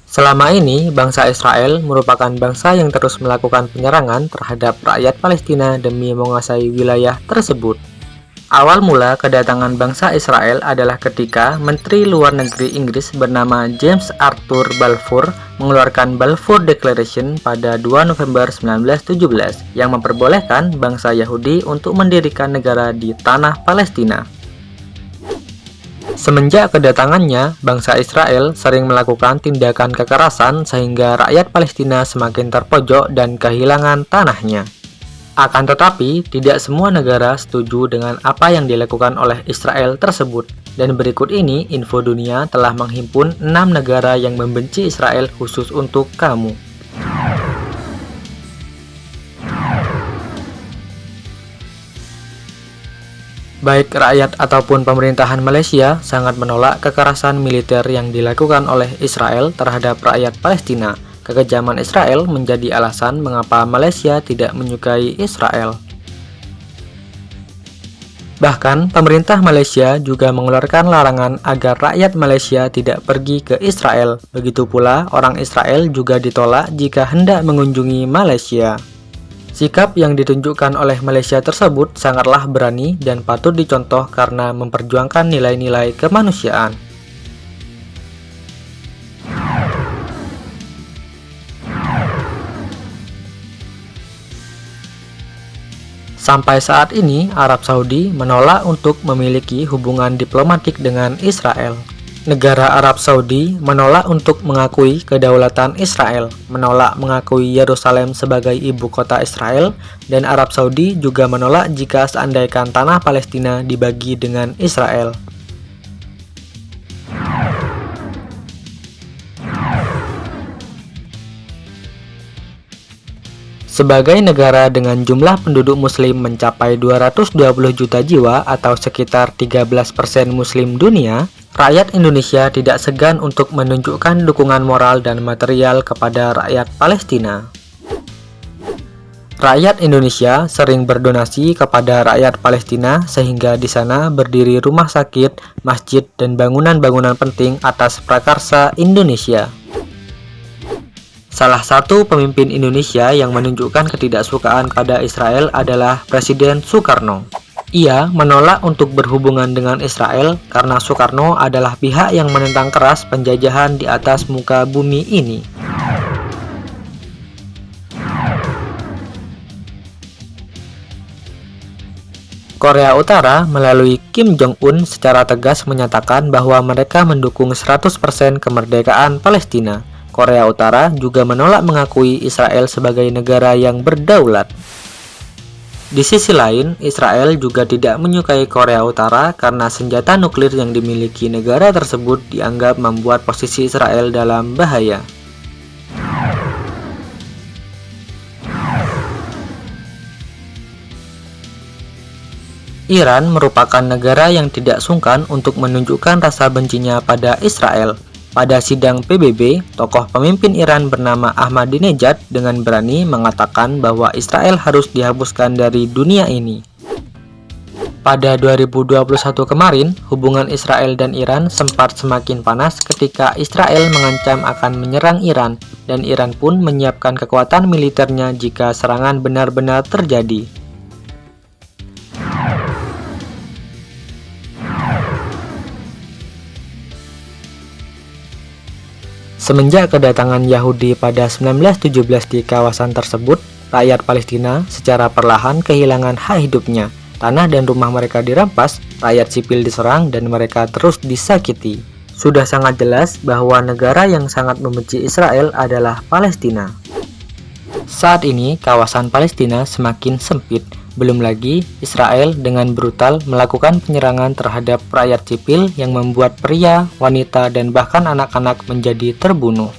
Selama ini, bangsa Israel merupakan bangsa yang terus melakukan penyerangan terhadap rakyat Palestina demi menguasai wilayah tersebut. Awal mula kedatangan bangsa Israel adalah ketika Menteri Luar Negeri Inggris bernama James Arthur Balfour mengeluarkan Balfour Declaration pada 2 November 1917 yang memperbolehkan bangsa Yahudi untuk mendirikan negara di tanah Palestina. Semenjak kedatangannya, bangsa Israel sering melakukan tindakan kekerasan sehingga rakyat Palestina semakin terpojok dan kehilangan tanahnya. Akan tetapi, tidak semua negara setuju dengan apa yang dilakukan oleh Israel tersebut. Dan berikut ini, Info Dunia telah menghimpun 6 negara yang membenci Israel khusus untuk kamu. Baik rakyat ataupun pemerintahan Malaysia sangat menolak kekerasan militer yang dilakukan oleh Israel terhadap rakyat Palestina. Kekejaman Israel menjadi alasan mengapa Malaysia tidak menyukai Israel. Bahkan, pemerintah Malaysia juga mengeluarkan larangan agar rakyat Malaysia tidak pergi ke Israel. Begitu pula, orang Israel juga ditolak jika hendak mengunjungi Malaysia. Sikap yang ditunjukkan oleh Malaysia tersebut sangatlah berani dan patut dicontoh karena memperjuangkan nilai-nilai kemanusiaan. Sampai saat ini, Arab Saudi menolak untuk memiliki hubungan diplomatik dengan Israel. Negara Arab Saudi menolak untuk mengakui kedaulatan Israel, menolak mengakui Yerusalem sebagai ibu kota Israel, dan Arab Saudi juga menolak jika seandainya tanah Palestina dibagi dengan Israel. Sebagai negara dengan jumlah penduduk muslim mencapai 220 juta jiwa atau sekitar 13% muslim dunia, rakyat Indonesia tidak segan untuk menunjukkan dukungan moral dan material kepada rakyat Palestina. Rakyat Indonesia sering berdonasi kepada rakyat Palestina sehingga di sana berdiri rumah sakit, masjid, dan bangunan-bangunan penting atas prakarsa Indonesia. Salah satu pemimpin Indonesia yang menunjukkan ketidaksukaan pada Israel adalah Presiden Soekarno. Ia menolak untuk berhubungan dengan Israel karena Soekarno adalah pihak yang menentang keras penjajahan di atas muka bumi ini. Korea Utara melalui Kim Jong-un secara tegas menyatakan bahwa mereka mendukung 100% kemerdekaan Palestina. Korea Utara juga menolak mengakui Israel sebagai negara yang berdaulat. Di sisi lain, Israel juga tidak menyukai Korea Utara karena senjata nuklir yang dimiliki negara tersebut dianggap membuat posisi Israel dalam bahaya. Iran merupakan negara yang tidak sungkan untuk menunjukkan rasa bencinya pada Israel. Pada sidang PBB, tokoh pemimpin Iran bernama Ahmadinejad dengan berani mengatakan bahwa Israel harus dihapuskan dari dunia ini. Pada 2021 kemarin, hubungan Israel dan Iran sempat semakin panas ketika Israel mengancam akan menyerang Iran, dan Iran pun menyiapkan kekuatan militernya jika serangan benar-benar terjadi. Semenjak kedatangan Yahudi pada 1917 di kawasan tersebut, rakyat Palestina secara perlahan kehilangan hak hidupnya. Tanah dan rumah mereka dirampas, rakyat sipil diserang, dan mereka terus disakiti. Sudah sangat jelas bahwa negara yang sangat membenci Israel adalah Palestina. Saat ini, kawasan Palestina semakin sempit. Belum lagi, Israel dengan brutal melakukan penyerangan terhadap rakyat sipil yang membuat pria, wanita, dan bahkan anak-anak menjadi terbunuh.